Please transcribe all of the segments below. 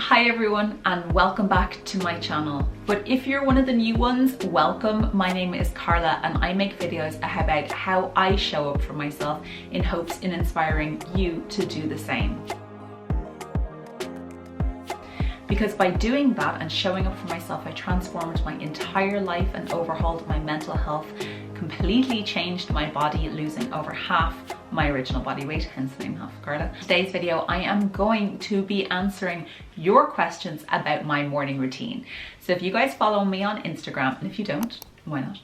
Hi everyone and welcome back to my channel. But if you're one of the new ones, welcome. My name is Carla and I make videos about how I show up for myself in hopes in inspiring you to do the same. Because by doing that and showing up for myself, I transformed my entire life and overhauled my mental health, completely changed my body, losing over half my original body weight, hence the name HalfofCarla. Today's video, I am going to be answering your questions about my morning routine. So if you guys follow me on Instagram, and if you don't, why not?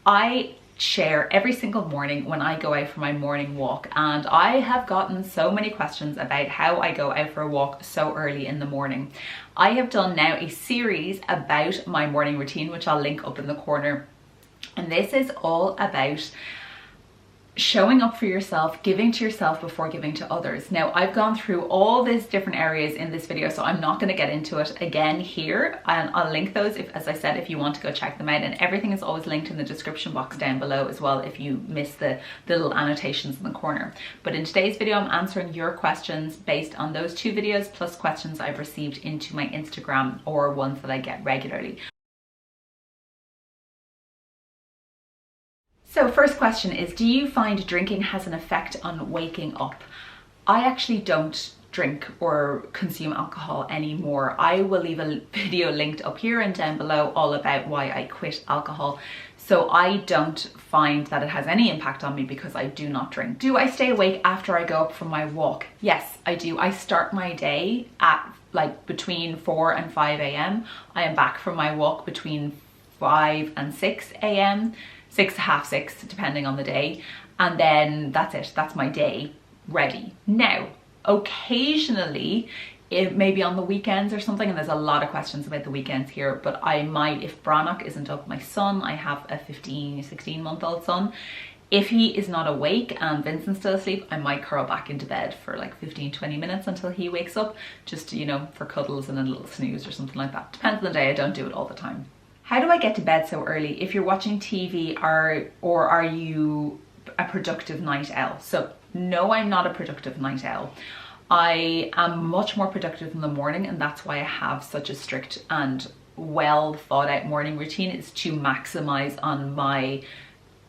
I share every single morning when I go out for my morning walk, and I have gotten so many questions about how I go out for a walk so early in the morning. I have done now a series about my morning routine, which I'll link up in the corner, and this is all about showing up for yourself, giving to yourself before giving to others. Now, I've gone through all these different areas in this video, so I'm not going to get into it again here, and I'll link those, as I said, if you want to go check them out, and everything is always linked in the description box down below as well if you miss the little annotations in the corner. But in today's video, I'm answering your questions based on those two videos, plus questions I've received into my Instagram or ones that I get regularly. So first question is, do you find drinking has an effect on waking up? I actually don't drink or consume alcohol anymore. I will leave a video linked up here and down below all about why I quit alcohol. So I don't find that it has any impact on me because I do not drink. Do I stay awake after I go up for my walk? Yes, I do. I start my day at like between 4 and 5 a.m. I am back from my walk between 5 and 6 a.m. 6 to half 6 depending on the day, and then that's it. That's my day ready. Now occasionally, it may be on the weekends or something, and there's a lot of questions about the weekends here, but I might, if Brannock isn't up, my son, I have a 16-month-old son, if he is not awake and Vincent's still asleep, I might curl back into bed for like 15-20 minutes until he wakes up, just, you know, for cuddles and a little snooze or something like that. Depends on the day. I don't do it all the time. How do I get to bed so early? If you're watching TV, or are you a productive night owl? So no, I'm not a productive night owl. I am much more productive in the morning, and that's why I have such a strict and well thought out morning routine, is to maximize on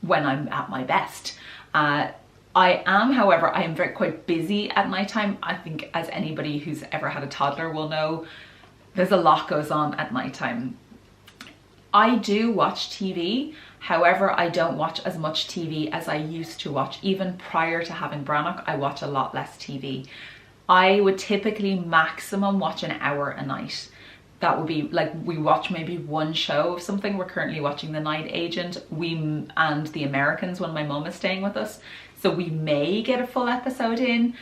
when I'm at my best. I am, however, I am quite busy at nighttime. I think as anybody who's ever had a toddler will know, there's a lot goes on at nighttime. I do watch TV, however, I don't watch as much TV as I used to watch. Even prior to having Brannock, I watch a lot less TV. I would typically maximum watch an hour a night. That would be like, we watch maybe one show of something. We're currently watching The Night Agent and The Americans when my mum is staying with us. So we may get a full episode in.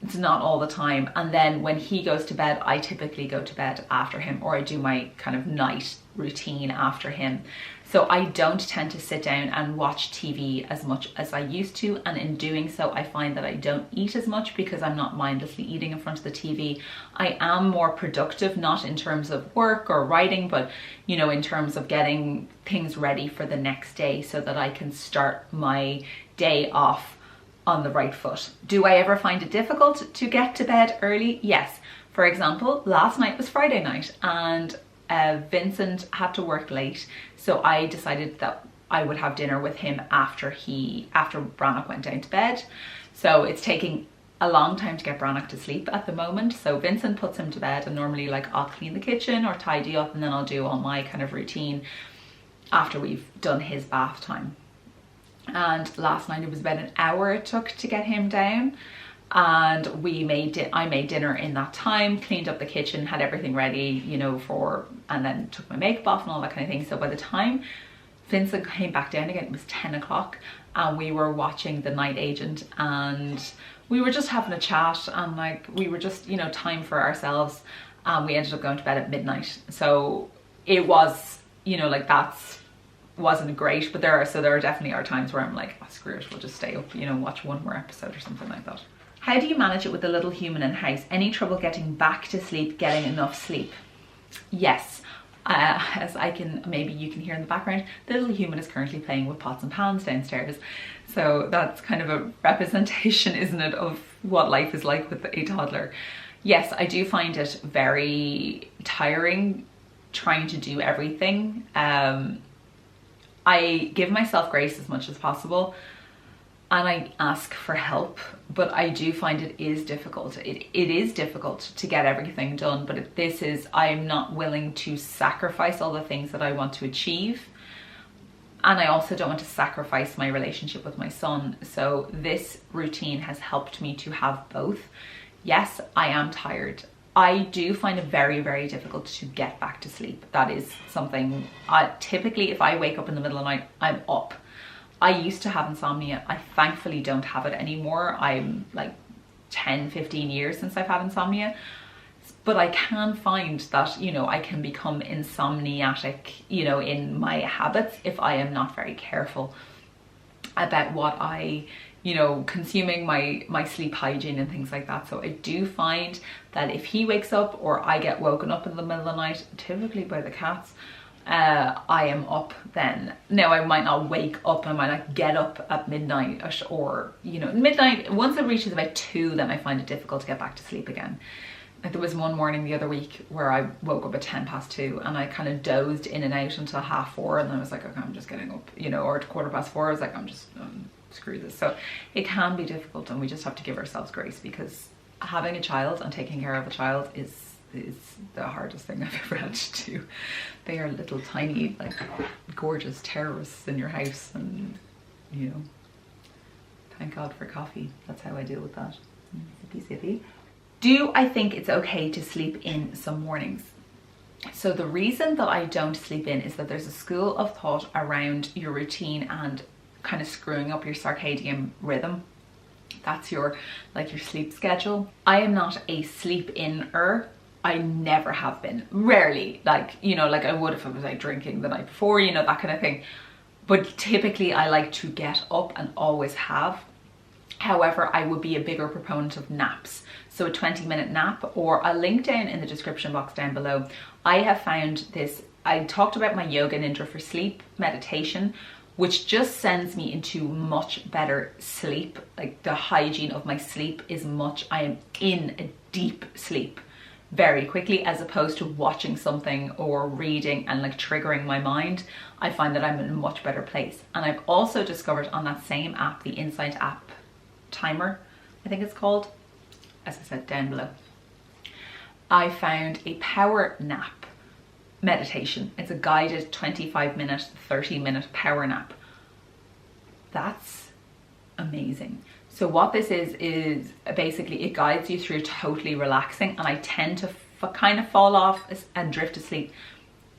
It's not all the time. And then when he goes to bed, I typically go to bed after him, or I do my kind of night routine after him. So I don't tend to sit down and watch TV as much as I used to, and in doing so I find that I don't eat as much because I'm not mindlessly eating in front of the TV. I am more productive, not in terms of work or writing, but you know, in terms of getting things ready for the next day so that I can start my day off on the right foot. Do I ever find it difficult to get to bed early? Yes. For example, last night was Friday night, and Vincent had to work late, so I decided that I would have dinner with him after Brannock went down to bed. So it's taking a long time to get Brannock to sleep at the moment. So Vincent puts him to bed, and normally like I'll clean the kitchen or tidy up, and then I'll do all my kind of routine after we've done his bath time. And last night it was about an hour it took to get him down, and I made dinner in that time, cleaned up the kitchen, had everything ready, you know, and then took my makeup off and all that kind of thing. So by the time Vincent came back down again, it was 10 o'clock, and we were watching The Night Agent, and we were just having a chat, and like we were just, you know, time for ourselves, and we ended up going to bed at midnight. So it was, you know, like wasn't great, but there are definitely times where I'm like, oh, screw it, we'll just stay up, you know, watch one more episode or something like that. How do you manage it with the little human in house? Any trouble getting back to sleep, getting enough sleep? Yes. As maybe you can hear in the background, the little human is currently playing with pots and pans downstairs. So that's kind of a representation, isn't it, of what life is like with a toddler. yes, I do find it very tiring trying to do everything. I give myself grace as much as possible and I ask for help, but I do find it is difficult. It is difficult to get everything done, but I'm not willing to sacrifice all the things that I want to achieve. And I also don't want to sacrifice my relationship with my son. So this routine has helped me to have both. Yes, I am tired. I do find it very, very difficult to get back to sleep. That is something, typically if I wake up in the middle of the night, I'm up. I used to have insomnia. I thankfully don't have it anymore. I'm like 10, 15 years since I've had insomnia. But I can find that, you know, I can become insomniatic, you know, in my habits if I am not very careful about what consuming my sleep hygiene and things like that. So I do find that if he wakes up or I get woken up in the middle of the night, typically by the cats, I am up then. Now I might not wake up, I might not get up at midnight or, you know, midnight. Once it reaches about 2, then I find it difficult to get back to sleep again. Like there was one morning the other week where I woke up at 2:10 and I kind of dozed in and out until 4:30 and I was like, okay, I'm just getting up, you know, or at 4:15, I was like, I'm just screw this. So it can be difficult and we just have to give ourselves grace, because having a child and taking care of a child is the hardest thing I've ever had to do. They are little tiny, like gorgeous terrorists in your house, and you know, thank God for coffee. That's how I deal with that. Sippy. Do I think it's okay to sleep in some mornings? So the reason that I don't sleep in is that there's a school of thought around your routine and kind of screwing up your circadian rhythm. That's your sleep schedule. I am not a sleep in-er. I never have been. Rarely, like, you know, like I would if I was like drinking the night before, you know, that kind of thing. But typically I like to get up and always have. However, I would be a bigger proponent of naps. So a 20-minute nap, or a link down in the description box down below. I have found this, I talked about my Yoga Nidra for Sleep meditation, which just sends me into much better sleep. Like the hygiene of my sleep is I am in a deep sleep very quickly, as opposed to watching something or reading and like triggering my mind. I find that I'm in a much better place. And I've also discovered on that same app, the Insight app timer, I think it's called, as I said down below, I found a power nap meditation. It's a guided 25-minute, 30-minute power nap. That's amazing. So what this is basically it guides you through totally relaxing, and I tend to kind of fall off and drift asleep,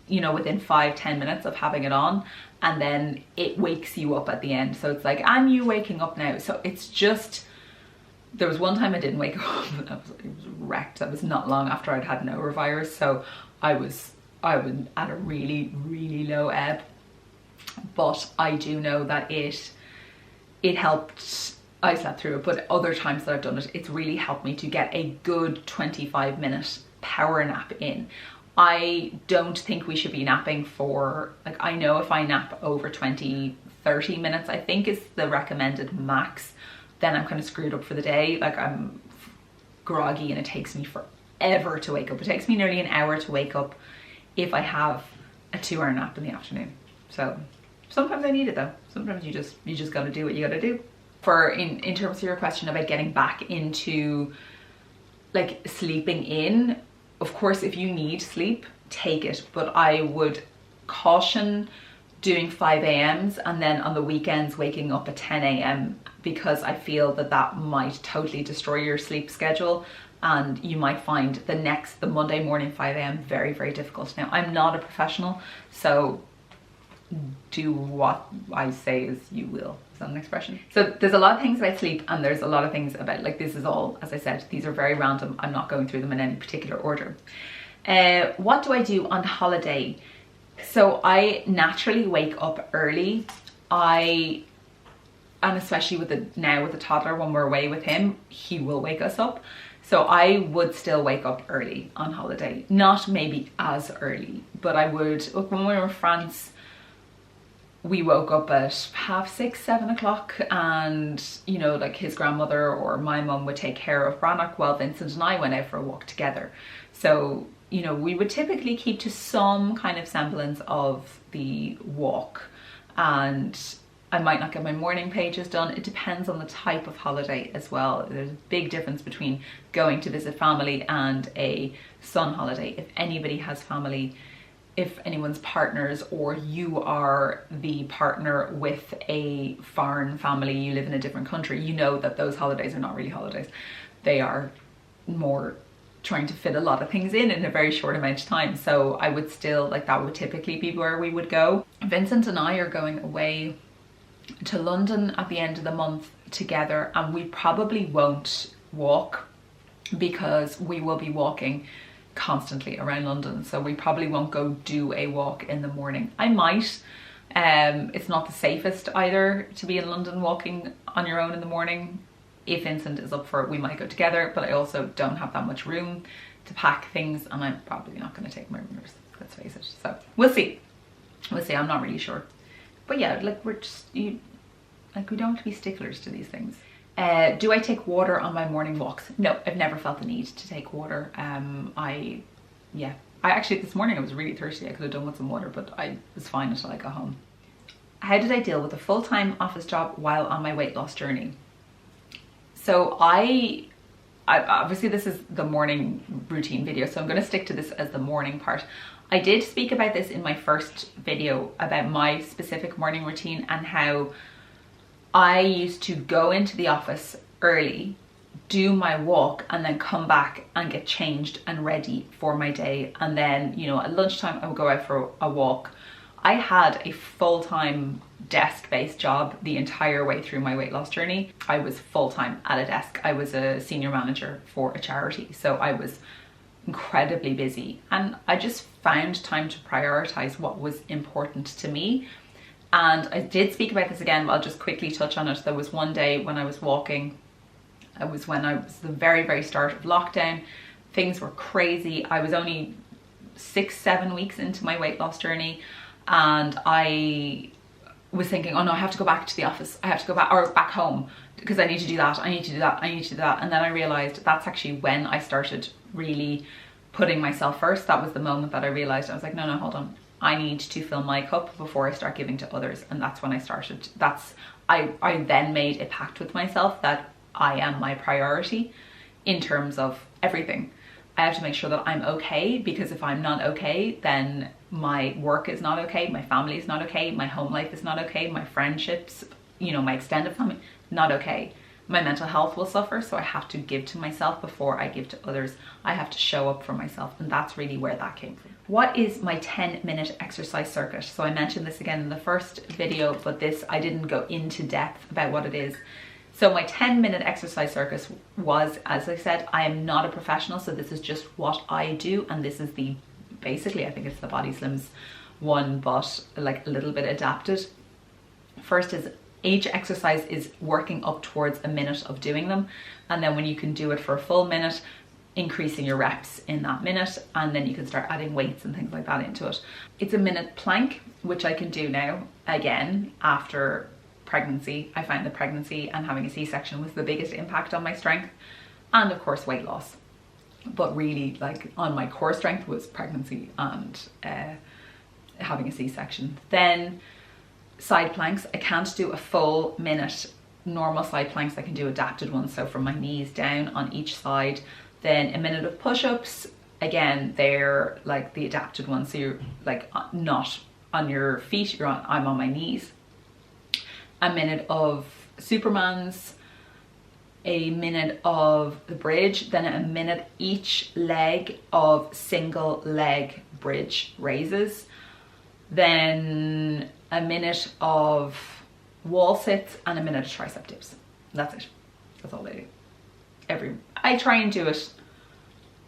you know, within 5-10 minutes of having it on, and then it wakes you up at the end. So it's like, and you waking up now. So it's just, there was one time I didn't wake up, it was wrecked. That was not long after I'd had norovirus, so I was at a really, really low ebb. But I do know that it helped. I slept through it, but other times that I've done it, it's really helped me to get a good 25-minute power nap in. I don't think we should be napping for, like, I know if I nap over 20-30 minutes, I think is the recommended max, then I'm kind of screwed up for the day. Like I'm groggy and it takes me forever to wake up. It takes me nearly an hour to wake up if I have a 2-hour nap in the afternoon. So sometimes I need it though. Sometimes you just gotta do what you gotta do. For in terms of your question about getting back into like sleeping in, of course, if you need sleep, take it. But I would caution doing 5 a.m.s and then on the weekends waking up at 10 a.m. because I feel that might totally destroy your sleep schedule, and you might find the Monday morning 5 a.m. very, very difficult. Now, I'm not a professional, so do what I say as you will. Is that an expression? So there's a lot of things about sleep, and there's a lot of things about, like, this is all, as I said, these are very random. I'm not going through them in any particular order. What do I do on holiday? So I naturally wake up early. And especially with the toddler, when we're away with him, he will wake us up. So I would still wake up early on holiday. Not maybe as early, but I would. Look, when we were in France, we woke up at 6:30, 7 o'clock, and you know, like his grandmother or my mum would take care of Brannock while Vincent and I went out for a walk together. So, you know, we would typically keep to some kind of semblance of the walk, and I might not get my morning pages done. It depends on the type of holiday as well. There's a big difference between going to visit family and a sun holiday. If anybody has family, if anyone's partners, or you are the partner with a foreign family, you live in a different country, you know that those holidays are not really holidays. They are more trying to fit a lot of things in a very short amount of time. So I would still, like, that would typically be where we would go. Vincent and I are going away to London at the end of the month together, and we probably won't walk because we will be walking constantly around London, so we probably won't go do a walk in the morning. I might. It's not the safest either to be in London walking on your own in the morning. If Vincent is up for it, we might go together, but I also don't have that much room to pack things, and I'm probably not going to take my runners, let's face it. So we'll see. I'm not really sure. But yeah, like, we don't have to be sticklers to these things. Do I take water on my morning walks? No, I've never felt the need to take water. I actually, this morning I was really thirsty. I could have done with some water, but I was fine until I got home. How did I deal with a full-time office job while on my weight loss journey? So I obviously, this is the morning routine video, so I'm going to stick to this as the morning part. I did speak about this in my first video about my specific morning routine and how I used to go into the office early, do my walk, and then come back and get changed and ready for my day. And then, you know, at lunchtime I would go out for a walk. I had a full-time desk-based job the entire way through my weight loss journey. I was full-time at a desk. I was a senior manager for a charity, so I was incredibly busy, and I just found time to prioritize what was important to me. And I did speak about this again, but I'll just quickly touch on it. There was one day when I was walking, it was when I was the very start of lockdown. Things were crazy. I was only 6-7 weeks into my weight loss journey, and I was thinking, oh no, I have to go back to the office. I have to go back, or back home, because I need to do that. I need to do that. I need to do that. And then I realized that's actually when I started really putting myself first. That was the moment that I realized, I was like, no, hold on. I need to fill my cup before I start giving to others. And that's when I started. I then made a pact with myself that I am my priority in terms of everything. I have to make sure that I'm okay, because if I'm not okay, then my work is not okay, my family is not okay, my home life is not okay, my friendships, you know, my extended family, not okay. My mental health will suffer, so I have to give to myself before I give to others. I have to show up for myself, and that's really where that came from. What is my 10-minute exercise circuit? So I mentioned this again in the first video, but this, I didn't go into depth about what it is. So my 10-minute exercise circus was, as I said, I am not a professional, so this is just what I do, and this is the, basically, I think it's the Body Slims one, but like a little bit adapted. First is, each exercise is working up towards a minute of doing them, and then when you can do it for a full minute, increasing your reps in that minute, and then you can start adding weights and things like that into it. It's a minute plank, which I can do now again after pregnancy. I find that pregnancy and having a C-section was the biggest impact on my strength, and of course weight loss, but really, like, on my core strength was pregnancy and having a C-section. Then side planks, I can't do a full minute normal side planks. I can do adapted ones, so from my knees down on each side. Then a minute of push-ups, again, they're like the adapted ones, so you're like not on your feet, I'm on my knees. A minute of Supermans, a minute of the bridge, then a minute each leg of single leg bridge raises, then a minute of wall sits, and a minute of tricep dips. That's it. That's all I do. I try and do it.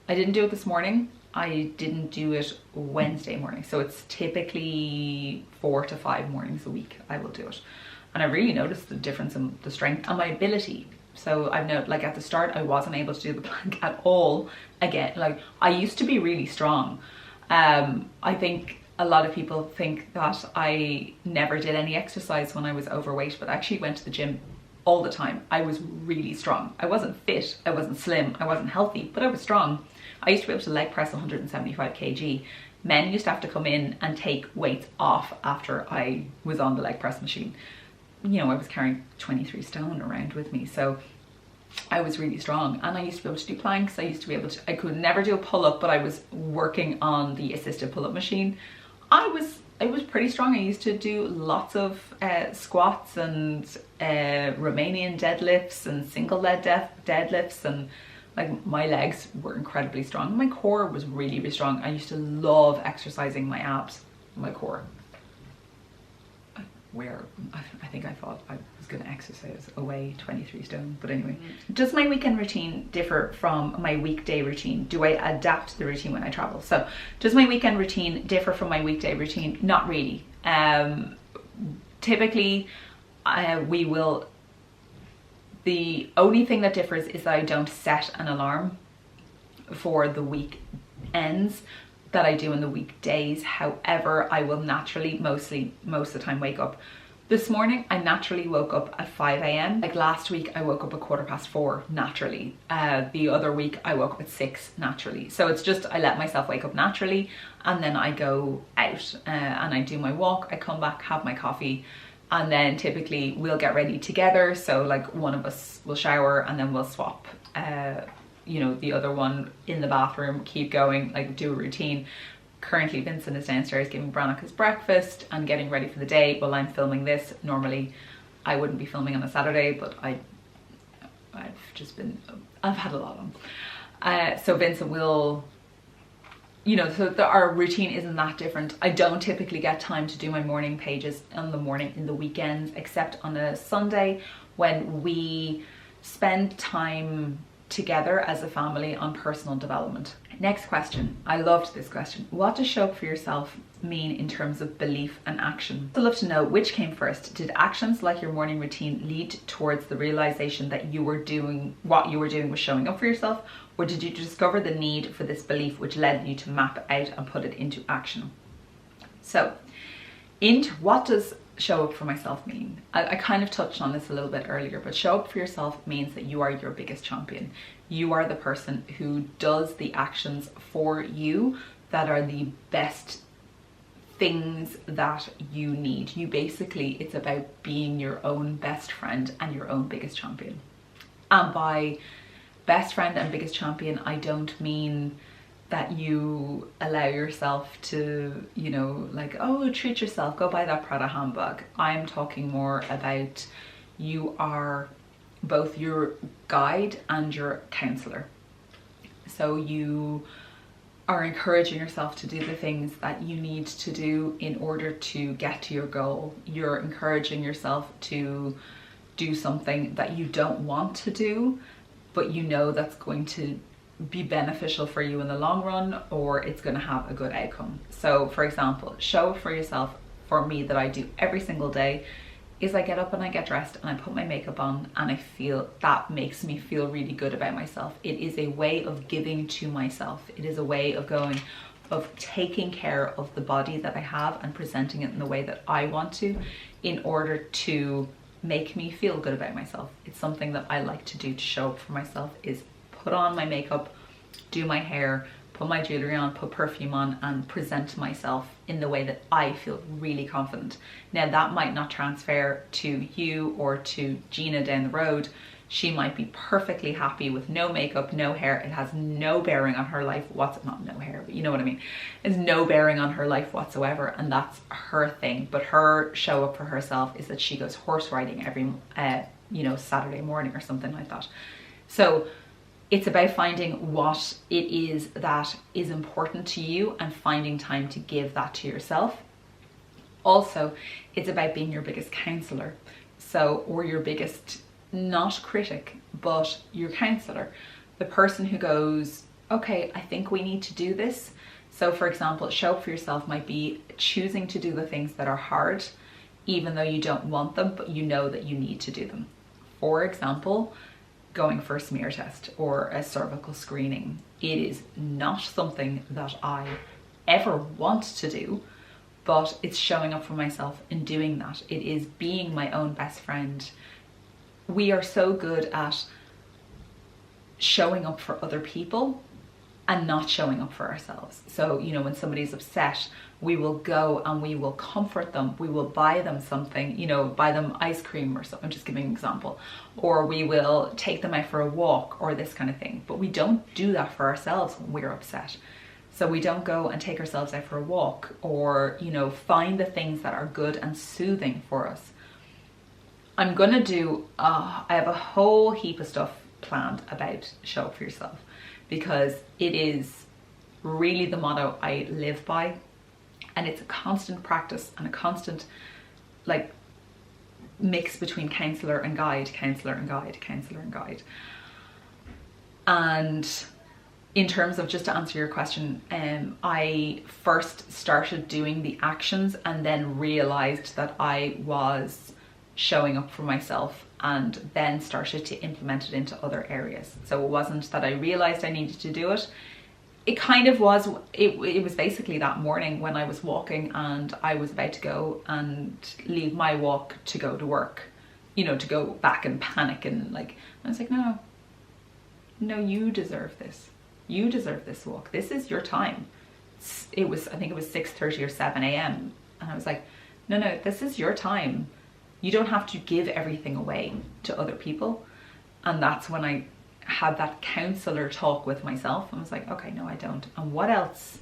I didn't do it this morning. I didn't do it Wednesday morning. So it's typically 4 to 5 mornings a week I will do it. And I really noticed the difference in the strength and my ability. So I've noticed, like, at the start, I wasn't able to do the plank at all. Again, like, I used to be really strong. I think a lot of people think that I never did any exercise when I was overweight, but I actually went to the gym all the time. I was really strong. I wasn't fit, I wasn't slim, I wasn't healthy, but I was strong. I used to be able to leg press 175 kg. Men used to have to come in and take weights off after I was on the leg press machine. You know, I was carrying 23 stone around with me, so I was really strong, and I used to be able to do planks. I could never do a pull-up, but I was working on the assisted pull-up machine. I was pretty strong. I used to do lots of squats and Romanian deadlifts and single leg deadlifts, and like my legs were incredibly strong. My core was really, really strong. I used to love exercising my abs, my core. I think I thought I was going to exercise away 23 stone, but anyway. Does my weekend routine differ from my weekday routine? Do I adapt the routine when I travel? So does my weekend routine differ from my weekday routine? Not really. Typically the only thing that differs is that I don't set an alarm for the weekends that I do in the weekdays. However, I will naturally most of the time wake up. This morning I naturally woke up at 5 a.m. Like last week I woke up at 4:15 naturally. The other week I woke up at 6 naturally. So it's just, I let myself wake up naturally, and then I go out and I do my walk. I come back, have my coffee, and then typically we'll get ready together. So like one of us will shower and then we'll swap you know, the other one in the bathroom, keep going, like do a routine. Currently Vincent is downstairs giving Brannock his breakfast and getting ready for the day while I'm filming this. Normally I wouldn't be filming on a Saturday, but I've had a lot on. So Vincent will, you know, so our routine isn't that different. I don't typically get time to do my morning pages in the weekends, except on a Sunday when we spend time together as a family on personal development. Next question. I loved this question. What does show up for yourself mean in terms of belief and action? I'd love to know which came first. Did actions like your morning routine lead towards the realization that what you were doing was showing up for yourself, or did you discover the need for this belief which led you to map it out and put it into action? So, what does show up for myself mean? I kind of touched on this a little bit earlier, but show up for yourself means that you are your biggest champion. You are the person who does the actions for you that are the best things that you need. It's about being your own best friend and your own biggest champion. And by best friend and biggest champion, I don't mean that you allow yourself to, you know, like, oh, treat yourself, go buy that Prada handbag. I'm talking more about you are both your guide and your counselor. So you are encouraging yourself to do the things that you need to do in order to get to your goal. You're encouraging yourself to do something that you don't want to do, but you know that's going to be beneficial for you in the long run, or it's going to have a good outcome. So for example, show up for yourself for me that I do every single day is I get up and I get dressed and I put my makeup on, and I feel that makes me feel really good about myself. It is a way of giving to myself. It is a way of taking care of the body that I have and presenting it in the way that I want to, in order to make me feel good about myself. It's something that I like to do to show up for myself, is put on my makeup, do my hair, put my jewelry on, put perfume on, and present myself in the way that I feel really confident. Now that might not transfer to you or to Gina down the road. She might be perfectly happy with no makeup, no hair. It has no bearing on her life not no hair, but you know what I mean. It's no bearing on her life whatsoever, and that's her thing. But her show up for herself is that she goes horse riding every Saturday morning or something like that. So it's about finding what it is that is important to you and finding time to give that to yourself. Also, it's about being your biggest counselor. Or your biggest, not critic, but your counselor. The person who goes, okay, I think we need to do this. So for example, show up for yourself might be choosing to do the things that are hard, even though you don't want them, but you know that you need to do them. For example, going for a smear test or a cervical screening. It is not something that I ever want to do, but it's showing up for myself in doing that. It is being my own best friend. We are so good at showing up for other people and not showing up for ourselves. So, you know, when somebody's upset, we will go and we will comfort them. We will buy them something, you know, buy them ice cream or something, I'm just giving an example. Or we will take them out for a walk or this kind of thing. But we don't do that for ourselves when we're upset. So we don't go and take ourselves out for a walk or, you know, find the things that are good and soothing for us. I'm gonna do, I have a whole heap of stuff planned about show up for yourself, because it is really the motto I live by, and it's a constant practice and a constant like mix between counselor and guide, counselor and guide, counselor and guide. And in terms of, just to answer your question, I first started doing the actions and then realized that I was showing up for myself, and then started to implement it into other areas. So it wasn't that I realized I needed to do it. It kind of was, it was basically that morning when I was walking and I was about to go and leave my walk to go to work, you know, to go back and panic and like, I was like, no, you deserve this. You deserve this walk. This is your time. It was, I think it was 6:30 or 7 a.m. And I was like, no, this is your time. You don't have to give everything away to other people. And that's when I had that counselor talk with myself. I was like, okay, no, I don't. And what else?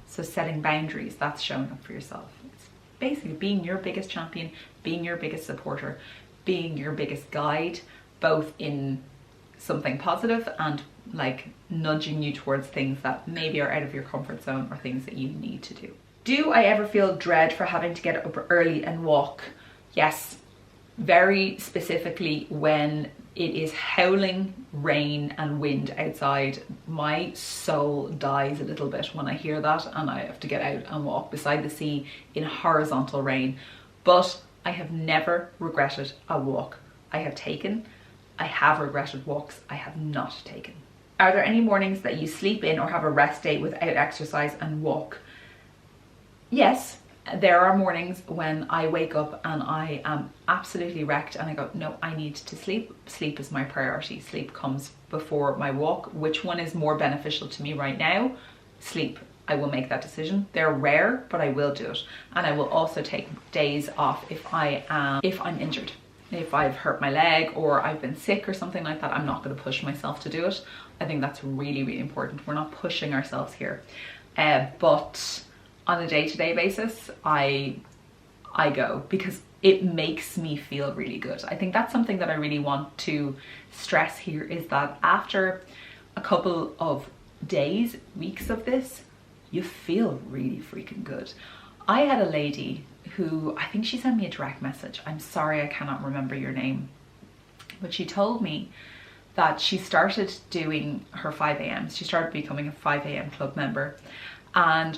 So setting boundaries, that's showing up for yourself. It's basically being your biggest champion, being your biggest supporter, being your biggest guide, both in something positive and like nudging you towards things that maybe are out of your comfort zone or things that you need to do. Do I ever feel dread for having to get up early and walk? Yes, very specifically when it is howling rain and wind outside. My soul dies a little bit when I hear that and I have to get out and walk beside the sea in horizontal rain. But I have never regretted a walk I have taken. I have regretted walks I have not taken. Are there any mornings that you sleep in or have a rest day without exercise and walk? Yes. There are mornings when I wake up and I am absolutely wrecked and I go, no, I need to sleep. Sleep is my priority. Sleep comes before my walk. Which one is more beneficial to me right now? Sleep. I will make that decision. They're rare, but I will do it. And I will also take days off if I'm injured. If I've hurt my leg or I've been sick or something like that, I'm not going to push myself to do it. I think that's really, really important. We're not pushing ourselves here. But on a day-to-day basis, I go because it makes me feel really good. I think that's something that I really want to stress here, is that after a couple of days, weeks of this, you feel really freaking good. I had a lady who, I think she sent me a direct message. I'm sorry, I cannot remember your name. But she told me that she started doing her 5 a.m. She started becoming a 5 a.m. club member. And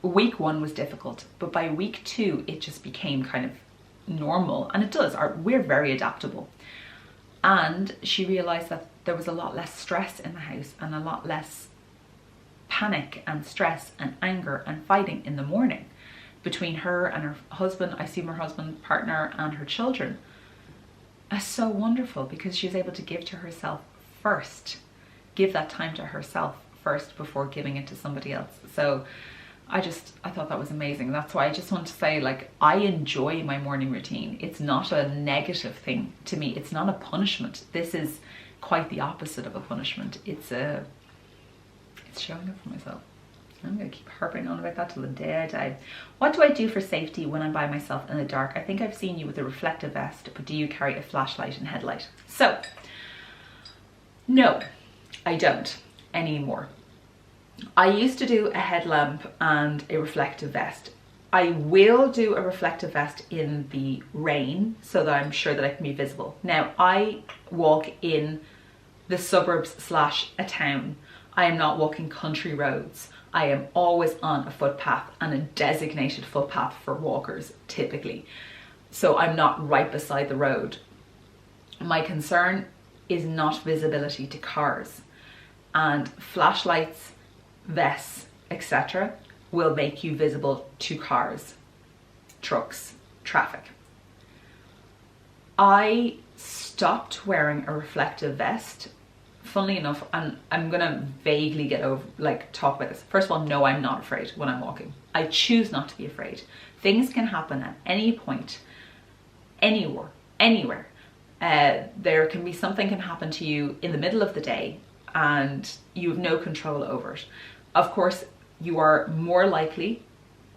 week 1 was difficult, but by week 2, it just became kind of normal. And it does, we're very adaptable. And she realized that there was a lot less stress in the house and a lot less panic and stress and anger and fighting in the morning between her and her husband. I assume her husband, partner, and her children. That's so wonderful because she was able to give to herself first, give that time to herself first before giving it to somebody else. So I thought that was amazing. That's why I just want to say, like, I enjoy my morning routine. It's not a negative thing to me. It's not a punishment. This is quite the opposite of a punishment. It's showing up for myself. I'm gonna keep harping on about that till the day I die. What do I do for safety when I'm by myself in the dark? I think I've seen you with a reflective vest, but do you carry a flashlight and headlight? So, no, I don't anymore. I used to do a headlamp and a reflective vest. I will do a reflective vest in the rain so that I'm sure that I can be visible. Now, I walk in the suburbs / a town. I am not walking country roads. I am always on a footpath and a designated footpath for walkers, typically. So I'm not right beside the road. My concern is not visibility to cars, and flashlights, vests, etc. will make you visible to cars, trucks, traffic. I stopped wearing a reflective vest, funnily enough, and I'm gonna vaguely talk about this. First of all, no, I'm not afraid when I'm walking. I choose not to be afraid. Things can happen at any point, anywhere. There can be something can happen to you in the middle of the day and you have no control over it. Of course, you are more likely,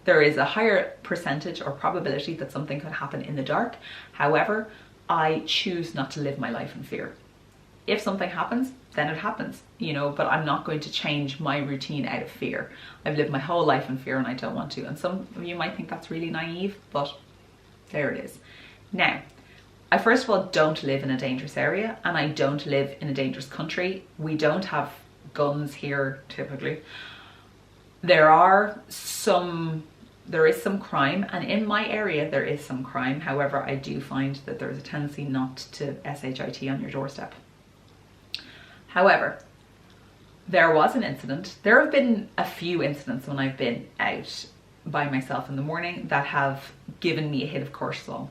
there is a higher percentage or probability that something could happen in the dark. However, I choose not to live my life in fear. If something happens, then it happens, you know, but I'm not going to change my routine out of fear. I've lived my whole life in fear and I don't want to. And some of you might think that's really naive, but there it is. Now, I first of all don't live in a dangerous area and I don't live in a dangerous country. We don't have guns here typically. There is some crime, and in my area there is some crime. However, I do find that there is a tendency not to SHIT on your doorstep. However, there was an incident. There have been a few incidents when I've been out by myself in the morning that have given me a hit of cortisol.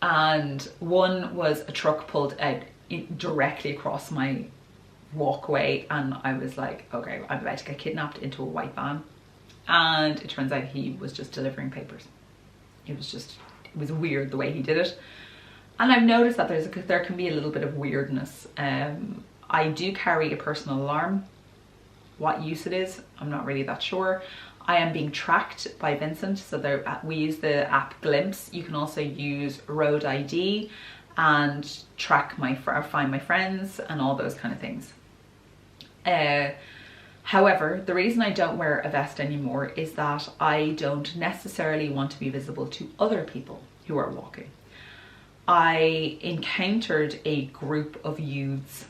And one was a truck pulled out directly across my walkway, and I was like, okay, I'm about to get kidnapped into a white van. And it turns out he was just delivering papers. It was weird the way he did it. And I've noticed that there can be a little bit of weirdness. I do carry a personal alarm. What use it is, I'm not really that sure. I am being tracked by Vincent, so we use the app Glympse. You can also use Road ID and track find my friends and all those kind of things. However, the reason I don't wear a vest anymore is that I don't necessarily want to be visible to other people who are walking. I encountered a group of youths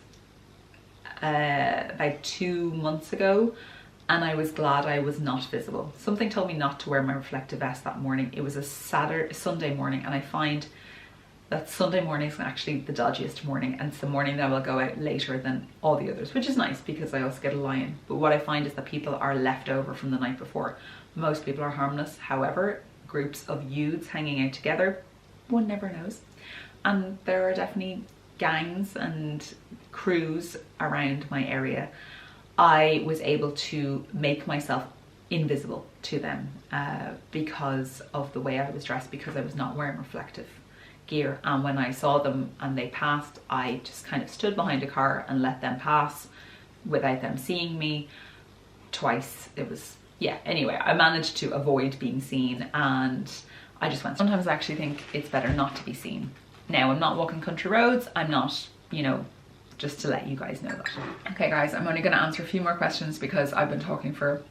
about 2 months ago, and I was glad I was not visible. Something told me not to wear my reflective vest that morning. It was a Sunday morning, and I find that Sunday morning is actually the dodgiest morning, and it's the morning that I will go out later than all the others, which is nice because I also get a lie-in. But what I find is that people are left over from the night before. Most people are harmless. However, groups of youths hanging out together, one never knows. And there are definitely gangs and crews around my area. I was able to make myself invisible to them because of the way I was dressed, because I was not wearing reflective gear. And when I saw them and they passed, I just kind of stood behind a car and let them pass without them seeing me twice. It was, yeah, anyway, I managed to avoid being seen, and I just went. Sometimes I actually think it's better not to be seen. Now, I'm not walking country roads, I'm not, you know, just to let you guys know that. Okay guys, I'm only going to answer a few more questions because I've been talking for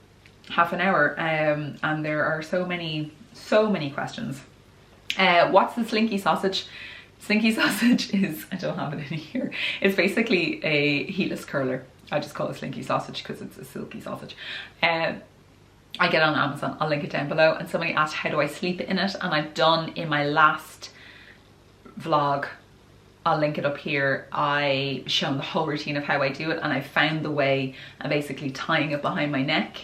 half an hour and there are so many questions. What's the slinky sausage? Slinky sausage is, I don't have it in here, it's basically a heatless curler. I just call it slinky sausage because it's a silky sausage. I get it on Amazon, I'll link it down below. And somebody asked how do I sleep in it, and I've done in my last vlog, I'll link it up here, I shown the whole routine of how I do it, and I found the way I'm basically tying it behind my neck.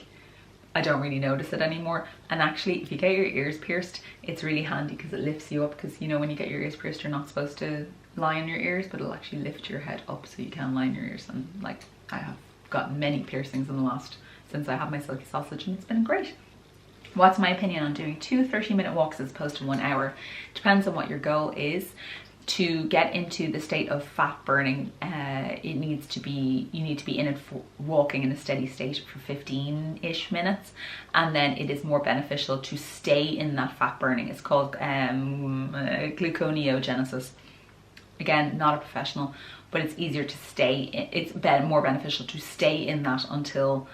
I don't really notice it anymore. And actually, if you get your ears pierced, it's really handy because it lifts you up, because you know when you get your ears pierced you're not supposed to lie on your ears, but it'll actually lift your head up so you can lie on your ears. And like, I have got many piercings in the last, since I had my silky sausage, and it's been great. What's my opinion on doing 2 30-minute walks as opposed to 1 hour? Depends on what your goal is. To get into the state of fat burning, you need to be in it walking in a steady state for 15-ish minutes, and then it is more beneficial to stay in that fat burning. It's called gluconeogenesis. Again, not a professional, but it's easier to stay in, it's more beneficial to stay in that until,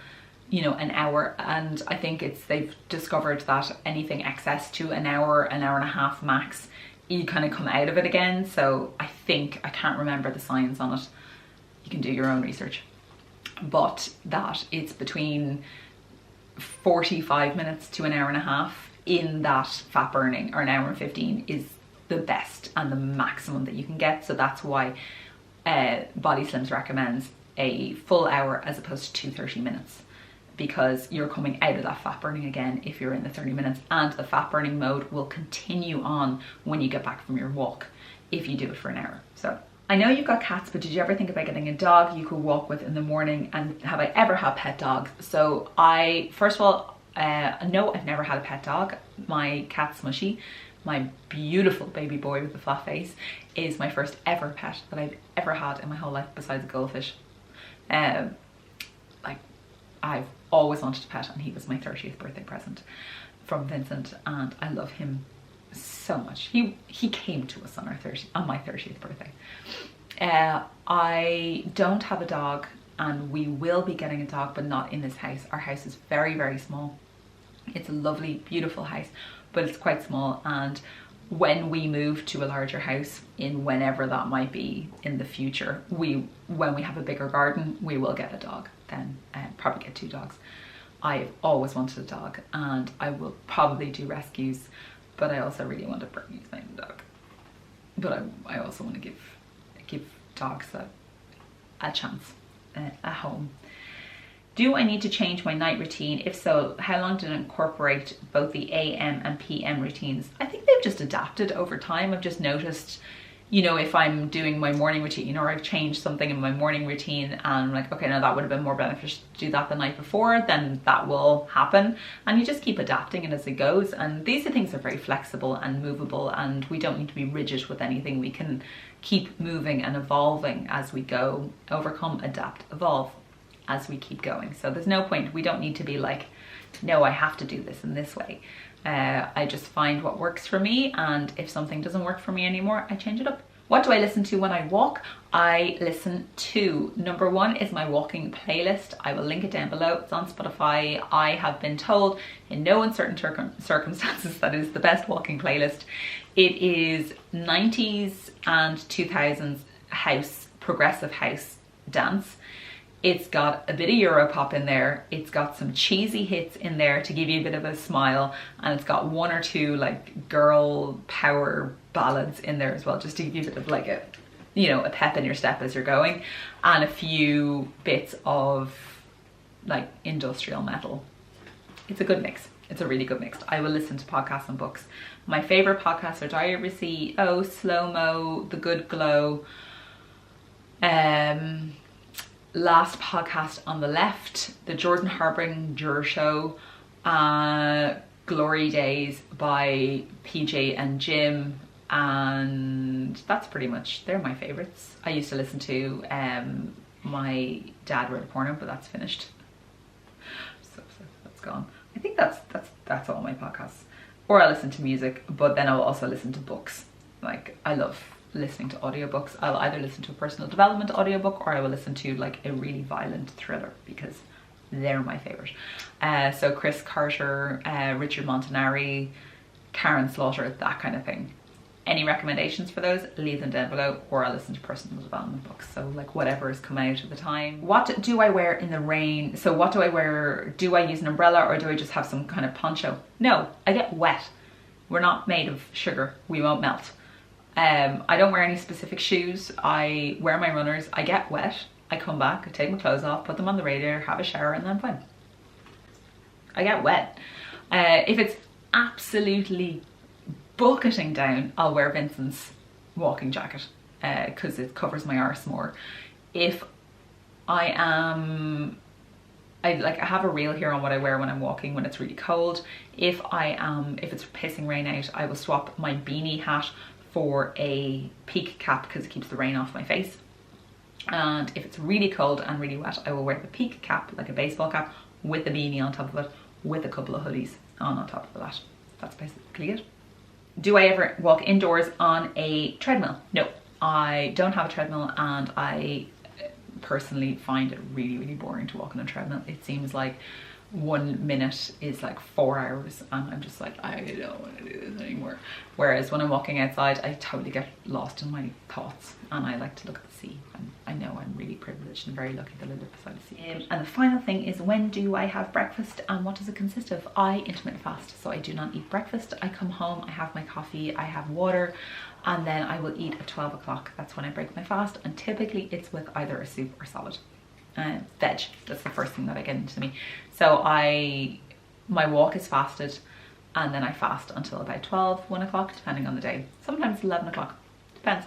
you know, an hour. And I think they've discovered that anything excess to an hour and a half max, you kind of come out of it again. So I can't remember the science on it, you can do your own research, but that it's between 45 minutes to an hour and a half in that fat burning, or an hour and 15 is the best and the maximum that you can get. So that's why Body Slims recommends a full hour as opposed to 2 30 minutes. because you're coming out of that fat burning again if you're in the 30 minutes, and the fat burning mode will continue on when you get back from your walk if you do it for an hour. So I know you've got cats, but did you ever think about getting a dog you could walk with in the morning? And have I ever had pet dogs? So first of all, no, I've never had a pet dog. My cat Smushy, my beautiful baby boy with the flat face, is my first ever pet that I've ever had in my whole life besides a goldfish. Like, I've always wanted a pet, and he was my 30th birthday present from Vincent, and I love him so much. He came to us on my 30th birthday. I don't have a dog, and we will be getting a dog, but not in this house. Our house is very, very small. It's a lovely, beautiful house, but it's quite small, and when we move to a larger house, in whenever that might be in the future, when we have a bigger garden, we will get a dog, then probably get 2 dogs. I've always wanted a dog, and I will probably do rescues, but I also really want a Bernese named dog. But I also want to give dogs a chance, a home. Do I need to change my night routine? If so, how long did it incorporate both the AM and PM routines? I think they've just adapted over time. I've just noticed, you know, if I'm doing my morning routine, or I've changed something in my morning routine and I'm like, okay, now that would have been more beneficial to do that the night before, then that will happen. And you just keep adapting it as it goes. And these are things that are very flexible and movable, and we don't need to be rigid with anything. We can keep moving and evolving as we go, overcome, adapt, evolve as we keep going. So there's no point, we don't need to be like, no, I have to do this in this way. I just find what works for me, and if something doesn't work for me anymore, I change it up. What do I listen to when I walk? I listen to, number 1 is my walking playlist. I will link it down below. It's on Spotify. I have been told in no uncertain circumstances that it is the best walking playlist. It is 90s and 2000s house, progressive house dance. It's got a bit of Europop in there. It's got some cheesy hits in there to give you a bit of a smile. And it's got 1 or 2 like girl power ballads in there as well, just to give you a bit of like a, you know, a pep in your step as you're going. And a few bits of like industrial metal. It's a good mix. It's a really good mix. I will listen to podcasts and books. My favorite podcasts are Diary of a CEO, Slow Mo, The Good Glow, Last Podcast on the Left, The Jordan Harbinger Show, Glory Days by PJ and Jim, and that's pretty much, they're my favorites. I used to listen to My Dad Wrote a Porno, but that's finished. So that's gone. I think that's all my podcasts. Or I listen to music, but then I'll also listen to books. Like, I love listening to audiobooks. I'll either listen to a personal development audiobook, or I will listen to like a really violent thriller, because they're my favorite. So Chris Carter, Richard Montanari, Karen Slaughter, that kind of thing. Any recommendations for those, leave them down below, or I'll listen to personal development books. So like whatever has come out at the time. What do I wear in the rain? So what do I wear? Do I use an umbrella, or do I just have some kind of poncho? No, I get wet. We're not made of sugar. We won't melt. I don't wear any specific shoes. I wear my runners. I get wet. I come back, I take my clothes off, put them on the radiator, have a shower, and then I'm fine. I get wet. If it's absolutely bucketing down, I'll wear Vincent's walking jacket because it covers my arse more. If I have a reel here on what I wear when I'm walking when it's really cold. If it's pissing rain out, I will swap my beanie hat for a peak cap because it keeps the rain off my face. And if it's really cold and really wet, I will wear the peak cap, like a baseball cap, with a beanie on top of it, with a couple of hoodies on top of that. That's basically it. Do I ever walk indoors on a treadmill? No, I don't have a treadmill, and I personally find it really, really boring to walk on a treadmill. It seems like 1 minute is like 4 hours, and I'm just like, I don't want to do this anymore. Whereas when I'm walking outside, I totally get lost in my thoughts, and I like to look at the sea. And I know I'm really privileged and very lucky that I live beside the sea. And the final thing is, when do I have breakfast and what does it consist of? I intermittent fast, so I do not eat breakfast. I come home, I have my coffee, I have water, and then I will eat at 12 o'clock. That's when I break my fast, and typically it's with either a soup or salad. Veg, that's the first thing that I get into me. So my walk is fasted, and then I fast until about 12, 1 o'clock, depending on the day. Sometimes 11 o'clock, depends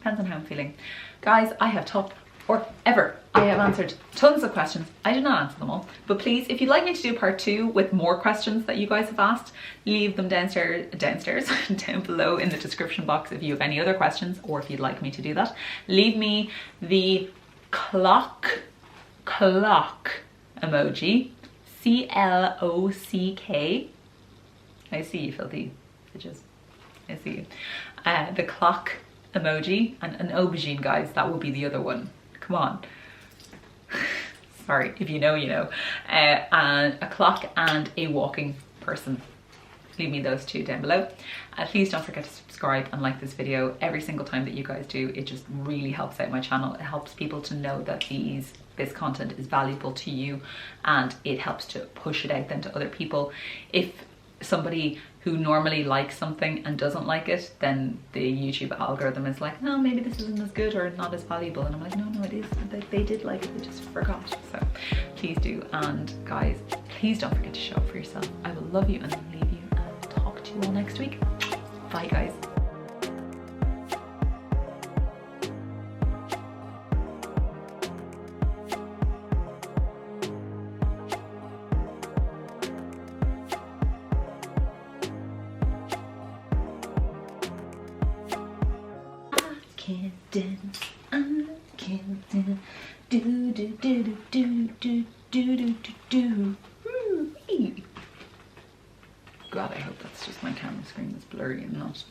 on how I'm feeling. Guys, I have talked forever. I have answered tons of questions. I did not answer them all, but please, if you'd like me to do part 2 with more questions that you guys have asked, leave them downstairs down below in the description box if you have any other questions, or if you'd like me to do that. Leave me the clock emoji, CLOCK. I see you, filthy bitches. I see you. The clock emoji, and an aubergine, guys, that will be the other one. Come on. Sorry, if you know, you know. And a clock and a walking person. Leave me those 2 down below. Please don't forget to subscribe and like this video every single time that you guys do. It just really helps out my channel. It helps people to know that this content is valuable to you, and it helps to push it out then to other people. If somebody who normally likes something and doesn't like it, then the YouTube algorithm is like, no, maybe this isn't as good or not as valuable, and I'm like, no, it is. They did like it, they just forgot. So please do. And guys, please don't forget to show up for yourself. I will love you and leave you, and talk to you all next week. Bye, guys. I can't dance, do do do do do do do do do. God, I hope that's just my camera screen that's blurry and not